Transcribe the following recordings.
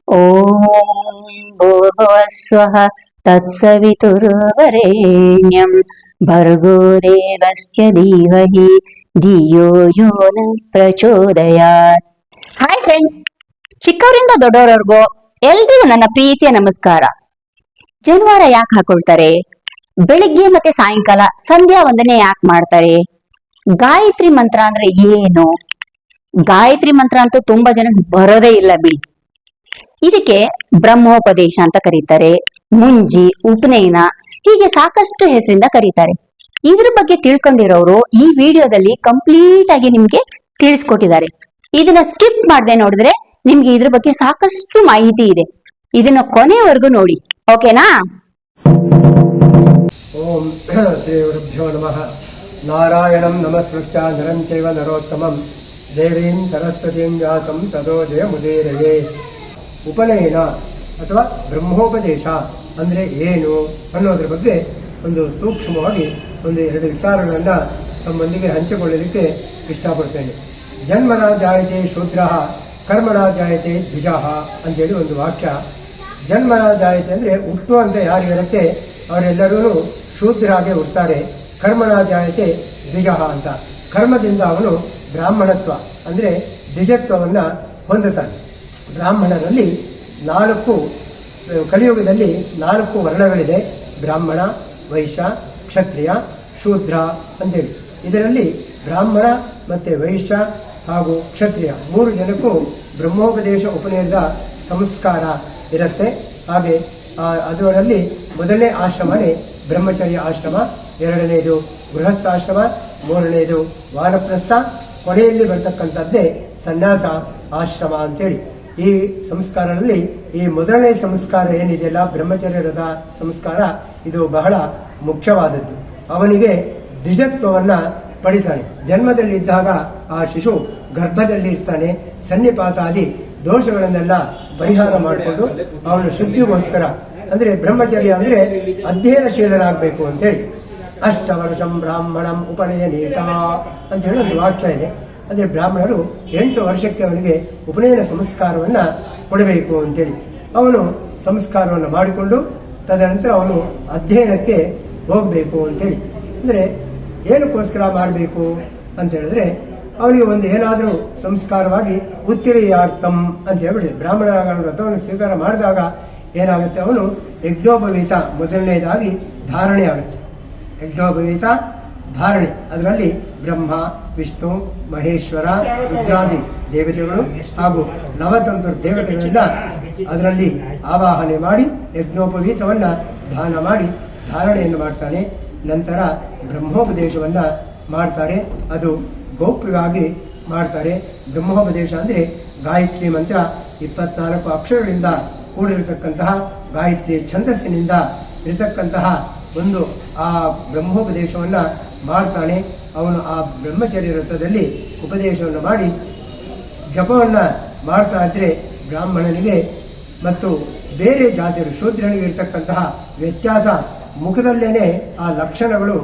ಓಂ ಭೂರ್ಭುವಸ್ವಃ ತತ್ಸವಿತುರ್ವರೆಣ್ಯಂ ಭರ್ಗೋ ದೇವಸ್ಯ ಧೀಮಹಿ ಧಿಯೋ ಯೋ ನ ಪ್ರಚೋದಯಾತ್. Hi friends, ಚಿಕ್ಕವರಿಂದ ದೊಡ್ಡವರವರೆಗೂ ಎಲ್ರಿಗೂ ನನ್ನ ಪ್ರೀತಿಯ ನಮಸ್ಕಾರ. ಜನಿವಾರ ಯಾಕೆ ಹಾಕೊಳ್ತಾರೆ? ಬೆಳಿಗ್ಗೆ ಮತ್ತೆ ಸಾಯಂಕಾಲ ಸಂಧ್ಯಾ ವಂದನೆ ಯಾಕೆ ಮಾಡ್ತಾರೆ? ಗಾಯತ್ರಿ ಮಂತ್ರ ಅಂದ್ರೆ ಏನು? ಗಾಯತ್ರಿ ಮಂತ್ರ ಅಂತೂ ತುಂಬಾ ಜನಕ್ಕೆ ಬರೋದೇ ಇಲ್ಲ ಬಿಡಿ. ಇದಕ್ಕೆ ಬ್ರಹ್ಮೋಪದೇಶ ಅಂತ ಕರೀತಾರೆ, ಮುಂಜಿ, ಉಪನಯನ, ಹೀಗೆ ಸಾಕಷ್ಟು ಹೆಸರಿಂದ ಕರೀತಾರೆ. ಇದ್ರ ಬಗ್ಗೆ ತಿಳ್ಕೊಂಡಿರೋರು ಈ ವಿಡಿಯೋದಲ್ಲಿ ಕಂಪ್ಲೀಟ್ ಆಗಿ ನಿಮ್ಗೆ ತಿಳಿಸ್ಕೊಟ್ಟಿದ್ದಾರೆ. ಇದನ್ನ ಸ್ಕಿಪ್ ಮಾಡದೆ ನೋಡಿದ್ರೆ ನಿಮ್ಗೆ ಇದ್ರ ಬಗ್ಗೆ ಸಾಕಷ್ಟು ಮಾಹಿತಿ ಇದೆ. ಇದನ್ನ ಕೊನೆಯವರೆಗೂ ನೋಡಿ, ಓಕೆನಾ? ಓಂ ಶ್ರೀ ಗುರುಭ್ಯೋ ನಮಃ. ನಾರಾಯಣಂ ನಮಸ್ಕೃತ್ಯ ನರಂ ಚೈವ ನರೋತ್ತಮಂ ದೇವೀಂ ಸರಸ್ವತೀಂ ವ್ಯಾಸಂ ತದೋ ಜಯಮುದೀರಯೇ. ಉಪನಯನ ಅಥವಾ ಬ್ರಹ್ಮೋಪದೇಶ ಅಂದರೆ ಏನು ಅನ್ನೋದ್ರ ಬಗ್ಗೆ ಒಂದು ಸೂಕ್ಷ್ಮವಾಗಿ ಎರಡು ವಿಚಾರಗಳನ್ನು ತಮ್ಮೊಂದಿಗೆ ಹಂಚಿಕೊಳ್ಳಲಿಕ್ಕೆ ಇಷ್ಟಪಡ್ತೇನೆ. ಜನ್ಮನ ಜಾಯತೆ ಶೂದ್ರ ಕರ್ಮಣ ಜಾಯತೆ ದ್ವಿಜಃ ಅಂತೇಳಿ ಒಂದು ವಾಕ್ಯ. ಜನ್ಮನ ಜಾಯತೆ ಅಂದರೆ ಹುಟ್ಟುವಂತೆ ಯಾರಿಗಿರುತ್ತೆ ಅವರೆಲ್ಲರೂ ಶೂದ್ರಾಗೆ ಹುಡ್ತಾರೆ. ಕರ್ಮಣ ಜಾಯತೆ ದ್ವಿಜಃ ಅಂತ, ಕರ್ಮದಿಂದ ಅವನು ಬ್ರಾಹ್ಮಣತ್ವ ಅಂದರೆ ದ್ವಿಜತ್ವವನ್ನು ಹೊಂದುತ್ತಾನೆ. ಬ್ರಾಹ್ಮಣರಲ್ಲಿ ಕಲಿಯುಗದಲ್ಲಿ 4 ವರ್ಣಗಳಿದೆ: ಬ್ರಾಹ್ಮಣ, ವೈಶ್ಯ, ಕ್ಷತ್ರಿಯ, ಶೂದ್ರ ಅಂತೇಳಿ. ಇದರಲ್ಲಿ ಬ್ರಾಹ್ಮಣ ಮತ್ತು ವೈಶ್ಯ ಹಾಗೂ ಕ್ಷತ್ರಿಯ 3 ಜನಕ್ಕೂ ಬ್ರಹ್ಮೋಪದೇಶ ಉಪನಯನದ ಸಂಸ್ಕಾರ ಇರುತ್ತೆ. ಹಾಗೆ ಅದರಲ್ಲಿ ಮೊದಲನೇ ಆಶ್ರಮನೇ ಬ್ರಹ್ಮಚರ್ಯ ಆಶ್ರಮ, 2ನೇದು ಗೃಹಸ್ಥಾಶ್ರಮ, 3ನೇದು ವಾನಪ್ರಸ್ಥ, ಕೊನೆಯಲ್ಲಿ ಬರ್ತಕ್ಕಂಥದ್ದೇ ಸನ್ಯಾಸ ಆಶ್ರಮ ಅಂತೇಳಿ. ಈ ಸಂಸ್ಕಾರದಲ್ಲಿ ಈ ಮೊದಲನೇ ಸಂಸ್ಕಾರ ಏನಿದೆಯಲ್ಲ, ಬ್ರಹ್ಮಚರ್ಯದ ಸಂಸ್ಕಾರ, ಇದು ಬಹಳ ಮುಖ್ಯವಾದದ್ದು. ಅವನಿಗೆ ದ್ವಿಜತ್ವವನ್ನು ಪಡಿತಾನೆ. ಜನ್ಮದಲ್ಲಿದ್ದಾಗ ಆ ಶಿಶು ಗರ್ಭದಲ್ಲಿ ಇರ್ತಾನೆ. ಸನ್ನಿಪಾತಾದಿ ದೋಷಗಳನ್ನೆಲ್ಲ ಪರಿಹಾರ ಮಾಡಿಕೊಂಡು ಅವನು ಶುದ್ಧಿಗೋಸ್ಕರ, ಅಂದ್ರೆ ಬ್ರಹ್ಮಚರ್ಯ ಅಂದ್ರೆ ಅಧ್ಯಯನಶೀಲನಾಗಬೇಕು ಅಂತೇಳಿ, 8 ವರ್ಷಂ ಬ್ರಾಹ್ಮಣಂ ಉಪನಯನೇತ ಅಂತೇಳಿ ಒಂದು ವಾಕ್ಯ ಇದೆ. ಅಂದರೆ ಬ್ರಾಹ್ಮಣರು 8 ವರ್ಷಕ್ಕೆ ಅವನಿಗೆ ಉಪನಯನ ಸಂಸ್ಕಾರವನ್ನು ಕೊಡಬೇಕು ಅಂತೇಳಿ. ಅವನು ಸಂಸ್ಕಾರವನ್ನು ಮಾಡಿಕೊಂಡು ತದನಂತರ ಅವನು ಅಧ್ಯಯನಕ್ಕೆ ಹೋಗಬೇಕು ಅಂತೇಳಿ. ಅಂದರೆ ಏನಕ್ಕೋಸ್ಕರ ಮಾಡಬೇಕು ಅಂತ ಹೇಳಿದ್ರೆ, ಅವನಿಗೆ ಒಂದು ಏನಾದರೂ ಸಂಸ್ಕಾರವಾಗಿ ಉತ್ತಿರಿಯಾರ್ಥಂ ಅಂತ ಹೇಳ್ಬಿಡಿ. ಬ್ರಾಹ್ಮಣ ವ್ರತವನ್ನು ಸ್ವೀಕಾರ ಮಾಡಿದಾಗ ಏನಾಗುತ್ತೆ, ಅವನು ಯಜ್ಞೋಪವೀತ ಮೊದಲನೇದಾಗಿ ಧಾರಣೆ ಆಗುತ್ತೆ. ಯಜ್ಞೋಪವೀತ ಧಾರಣೆ, ಅದರಲ್ಲಿ ಬ್ರಹ್ಮ, ವಿಷ್ಣು, ಮಹೇಶ್ವರ, ರುದ್ರಾದಿ ದೇವತೆಗಳು ಹಾಗೂ ನವತಂತ್ರ ದೇವತೆಗಳಿಂದ ಅದರಲ್ಲಿ ಆವಾಹನೆ ಮಾಡಿ ಯಜ್ಞೋಪವೀತವನ್ನು ದಾನ ಮಾಡಿ ಧಾರಣೆಯನ್ನು ಮಾಡ್ತಾನೆ. ನಂತರ ಬ್ರಹ್ಮೋಪದೇಶವನ್ನು ಮಾಡ್ತಾರೆ. ಅದು ಗೌಪ್ಯವಾಗಿ ಮಾಡ್ತಾರೆ. ಬ್ರಹ್ಮೋಪದೇಶ ಅಂದರೆ ಗಾಯತ್ರಿ ಮಂತ್ರ 24 ಅಕ್ಷರಗಳಿಂದ ಕೂಡಿರತಕ್ಕಂತಹ ಗಾಯತ್ರಿ ಛಂದಸ್ಸಿನಿಂದ ಇರತಕ್ಕಂತಹ ಒಂದು ಆ ಬ್ರಹ್ಮೋಪದೇಶವನ್ನು ಮಾಡ್ತಾನೆ. ಅವನು ಆ ಬ್ರಹ್ಮಚರ್ಯ ವ್ರತದಲ್ಲಿ ಉಪದೇಶವನ್ನು ಮಾಡಿ ಜಪವನ್ನು ಮಾಡ್ತಾ ಇದ್ರೆ ಬ್ರಾಹ್ಮಣನಿಗೆ ಮತ್ತು ಬೇರೆ ಜಾತಿಯರು ಶೂದ್ರನಿಗೆ ಇರತಕ್ಕಂತಹ ವ್ಯತ್ಯಾಸ ಮುಖದಲ್ಲೇನೆ ಆ ಲಕ್ಷಣಗಳು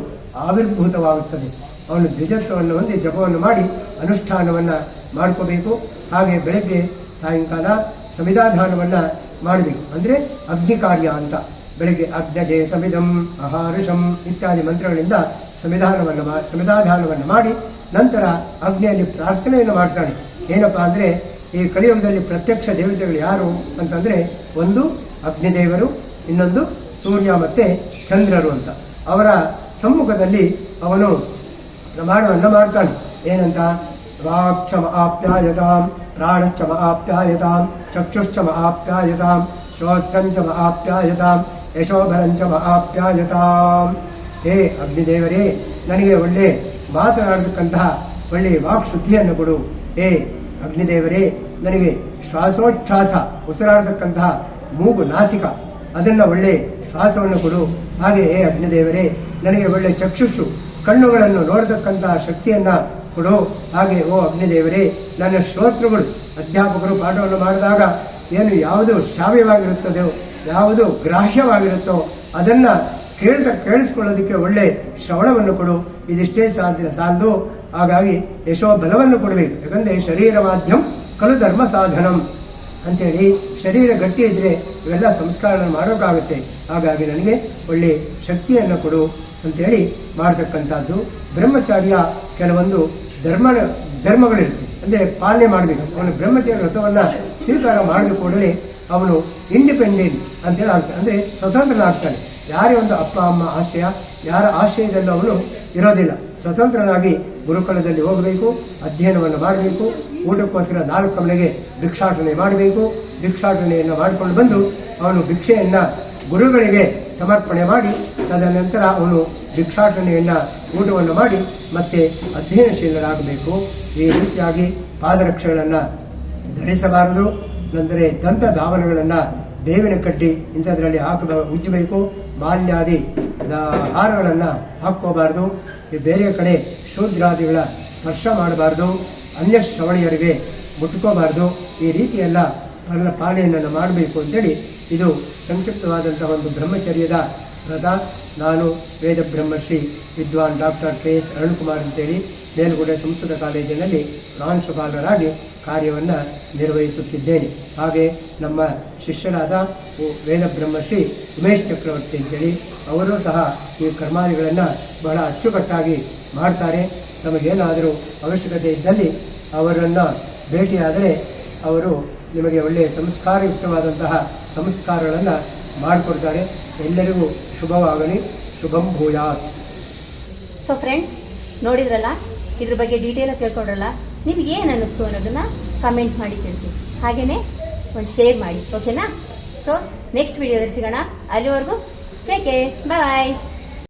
ಆವಿರ್ಭೂತವಾಗುತ್ತದೆ. ಅವನು ದ್ವಿಜತ್ವವನ್ನು ಹೊಂದಿ ಜಪವನ್ನು ಮಾಡಿ ಅನುಷ್ಠಾನವನ್ನು ಮಾಡ್ಕೋಬೇಕು. ಹಾಗೆ ಬೆಳಗ್ಗೆ ಸಾಯಂಕಾಲ ಸಮಿಧಾಧಾನವನ್ನು ಮಾಡಬೇಕು. ಅಂದರೆ ಅಗ್ನಿ ಕಾರ್ಯ ಅಂತ. ಬೆಳಗ್ಗೆ ಅಗ್ನಜೆ ಸಮಿಧಂ ಅಹಾರುಷಂ ಇತ್ಯಾದಿ ಮಂತ್ರಗಳಿಂದ ಸಮಿಧಾಧಾನವನ್ನು ಮಾಡಿ ನಂತರ ಅಗ್ನಿಯಲ್ಲಿ ಪ್ರಾರ್ಥನೆಯನ್ನು ಮಾಡ್ತಾನೆ. ಏನಪ್ಪಾ ಅಂದರೆ, ಈ ಕಲಿಯುಗದಲ್ಲಿ ಪ್ರತ್ಯಕ್ಷ ದೇವತೆಗಳು ಯಾರು ಅಂತಂದರೆ, ಒಂದು ಅಗ್ನಿದೇವರು, ಇನ್ನೊಂದು ಸೂರ್ಯ ಮತ್ತು ಚಂದ್ರರು ಅಂತ. ಅವರ ಸಮ್ಮುಖದಲ್ಲಿ ಅವನು ಪ್ರಮಾಣವನ್ನು ಮಾಡ್ತಾನೆ. ಏನಂತ? ವಾಕ್ಚಮ ಆಪ್ಯಾಯತಾಂ, ಪ್ರಾಣಶ್ಚಮ ಆಪ್ಯಾಯತಾಂ, ಚಕ್ಷುಶ್ಚಮ ಆಪ್ಯಾಯತಾಂ, ಶ್ರೋತ್ರಂಚಮ ಆಪ್ಯಾಯತಾಂ, ಯಶೋಬರಂಚಮ ಆಪ್ಯಾಯತಾಂ. ಹೇ ಅಗ್ನಿದೇವರೇ, ನನಗೆ ಒಳ್ಳೆ ಮಾತನಾಡತಕ್ಕಂತಹ ಒಳ್ಳೆಯ ವಾಕ್ ಶುದ್ಧಿಯನ್ನು ಕೊಡು. ಹೇ ಅಗ್ನಿದೇವರೇ, ನನಗೆ ಶ್ವಾಸೋಚ್ಛ್ವಾಸ ಉಸಿರಾಡತಕ್ಕಂತಹ ಮೂಗು ನಾಸಿಕ ಅದನ್ನು ಒಳ್ಳೆ ಶ್ವಾಸವನ್ನು ಕೊಡು. ಹಾಗೆ ಹೇ ಅಗ್ನಿದೇವರೇ, ನನಗೆ ಒಳ್ಳೆ ಚಕ್ಷುಷು ಕಣ್ಣುಗಳನ್ನು ನೋಡತಕ್ಕಂತಹ ಶಕ್ತಿಯನ್ನು ಕೊಡು. ಹಾಗೆ ಓ ಅಗ್ನಿದೇವರೇ, ನನ್ನ ಶ್ರೋತೃಗಳು ಅಧ್ಯಾಪಕರು ಪಾಠವನ್ನು ಮಾಡಿದಾಗ ಯಾವುದು ಶ್ರಾವ್ಯವಾಗಿರುತ್ತದೋ, ಯಾವುದು ಗ್ರಾಹ್ಯವಾಗಿರುತ್ತೋ ಅದನ್ನು ಕೇಳಿಸ್ಕೊಳ್ಳೋದಕ್ಕೆ ಒಳ್ಳೆ ಶ್ರವಣವನ್ನು ಕೊಡು. ಇದಿಷ್ಟೇ ಸಾಲದು. ಹಾಗಾಗಿ ಯಶೋ ಬಲವನ್ನು ಕೊಡಬೇಕು. ಯಾಕಂದರೆ ಶರೀರ ಮಾಧ್ಯಮ ಕಲು ಧರ್ಮ ಸಾಧನಂ. ಅಂತೇಳಿ ಶರೀರ ಗಟ್ಟಿ ಇದ್ರೆ ಇವೆಲ್ಲ ಸಂಸ್ಕಾರಗಳನ್ನು ಮಾಡೋಕ್ಕಾಗುತ್ತೆ. ಹಾಗಾಗಿ ನನಗೆ ಒಳ್ಳೆ ಶಕ್ತಿಯನ್ನು ಕೊಡು ಅಂತೇಳಿ ಮಾಡತಕ್ಕಂಥದ್ದು. ಬ್ರಹ್ಮಚಾರ್ಯ ಕೆಲವೊಂದು ಧರ್ಮಗಳಿರುತ್ತೆ, ಅಂದರೆ ಪಾಲನೆ ಮಾಡಬೇಕು. ಅವನು ಬ್ರಹ್ಮಚಾರ್ಯ ವ್ರತವನ್ನು ಸ್ವೀಕಾರ ಮಾಡಿದ ಕೂಡಲೇ ಅವನು ಇಂಡಿಪೆಂಡೆಂಟ್ ಅಂತೇಳಿ ಆಗ್ತಾನೆ, ಅಂದರೆ ಸ್ವತಂತ್ರನಾಗ್ತಾನೆ. ಯಾರೇ ಒಂದು ಅಪ್ಪ ಅಮ್ಮ ಆಶ್ರಯ, ಯಾರ ಆಶ್ರಯದಲ್ಲಿ ಅವನು ಇರೋದಿಲ್ಲ. ಸ್ವತಂತ್ರನಾಗಿ ಗುರುಕುಲದಲ್ಲಿ ಹೋಗಬೇಕು, ಅಧ್ಯಯನವನ್ನು ಮಾಡಬೇಕು, ಊಟಕ್ಕೋಸ್ಕರ 4 ಕಮಲೆಗೆ ಭಿಕ್ಷಾಟನೆ ಮಾಡಬೇಕು. ಭಿಕ್ಷಾಟನೆಯನ್ನು ಮಾಡಿಕೊಂಡು ಬಂದು ಅವನು ಭಿಕ್ಷೆಯನ್ನು ಗುರುಗಳಿಗೆ ಸಮರ್ಪಣೆ ಮಾಡಿ ತದನಂತರ ಅವನು ಭಿಕ್ಷಾಟನೆಯನ್ನು ಊಟವನ್ನು ಮಾಡಿ ಮತ್ತೆ ಅಧ್ಯಯನಶೀಲರಾಗಬೇಕು. ಈ ರೀತಿಯಾಗಿ ಪಾದರಕ್ಷೆಗಳನ್ನು ಧರಿಸಬಾರದು. ನಂತರ ದಂತ ಧಾವನಗಳನ್ನು ಬೇವಿನ ಕಡ್ಡಿ ಇಂಥದ್ರಲ್ಲಿ ಉಜ್ಜಬೇಕು. ಮಾಲ್ಯಾದಿ ಹಾರಗಳನ್ನು ಹಾಕ್ಕೋಬಾರ್ದು. ಬೇರೆ ಕಡೆ ಶೂದ್ರಾದಿಗಳ ಸ್ಪರ್ಶ ಮಾಡಬಾರ್ದು. ಅನ್ಯ ಶ್ರವಣಿಯರಿಗೆ ಮುಟ್ಕೋಬಾರ್ದು. ಈ ರೀತಿಯೆಲ್ಲ ಪಾಲನೆಯನ್ನು ಮಾಡಬೇಕು ಅಂತೇಳಿ ಇದು ಸಂಕ್ಷಿಪ್ತವಾದಂತಹ ಒಂದು ಬ್ರಹ್ಮಚರ್ಯದ ವ್ರತ. ನಾನು ವೇದ ಬ್ರಹ್ಮಶ್ರೀ ವಿದ್ವಾನ್ ಡಾಕ್ಟರ್ ಕೆ.ಎಸ್. ಅರುಣ್ಕುಮಾರ್ ಅಂತೇಳಿ ಮೇಲ್ಗುಡೆ ಸಂಸ್ಕೃತ ಕಾಲೇಜಿನಲ್ಲಿ ಪ್ರಾಂಶುಪಾಲರಾಗಿ ಕಾರ್ಯವನ್ನು ನಿರ್ವಹಿಸುತ್ತಿದ್ದೇನೆ. ಹಾಗೆ ನಮ್ಮ ಶಿಷ್ಯರಾದ ವೇದ ಬ್ರಹ್ಮಶ್ರೀ ಉಮೇಶ್ ಚಕ್ರವರ್ತಿ ಅಂತೇಳಿ ಅವರು ಸಹ ಈ ಕರ್ಮಾದಿಗಳನ್ನು ಬಹಳ ಅಚ್ಚುಕಟ್ಟಾಗಿ ಮಾಡ್ತಾರೆ. ನಮಗೇನಾದರೂ ಅವಶ್ಯಕತೆ ಇದ್ದಲ್ಲಿ ಅವರನ್ನು ಭೇಟಿಯಾದರೆ ಅವರು ನಿಮಗೆ ಒಳ್ಳೆಯ ಸಂಸ್ಕಾರಯುಕ್ತವಾದಂತಹ ಸಂಸ್ಕಾರಗಳನ್ನು ಮಾಡಿಕೊಡ್ತಾರೆ. ಎಲ್ಲರಿಗೂ ಶುಭವಾಗಲಿ. ಶುಭಂ ಭೂಯಾತ್. ಸೊ ಫ್ರೆಂಡ್ಸ್, ನೋಡಿದ್ರಲ್ಲ, ಇದ್ರ ಬಗ್ಗೆ ಡೀಟೇಲಾಗಿ ತಿಳ್ಕೊಂಡ್ರಲ್ಲ. ನಿಮ್ಗೆ ಏನು ಅನ್ನಿಸ್ತು ಅನ್ನೋದನ್ನು ಕಮೆಂಟ್ ಮಾಡಿ ತಿಳಿಸಿ. ಹಾಗೆಯೇ ಒಂದು ಶೇರ್ ಮಾಡಿ, ಓಕೆನಾ? ಸೊ ನೆಕ್ಸ್ಟ್ ವಿಡಿಯೋದಲ್ಲಿ ಸಿಗೋಣ. ಅಲ್ಲಿವರೆಗೂ ಟೇಕ್ ಕೇರ್, ಬಾಯ್.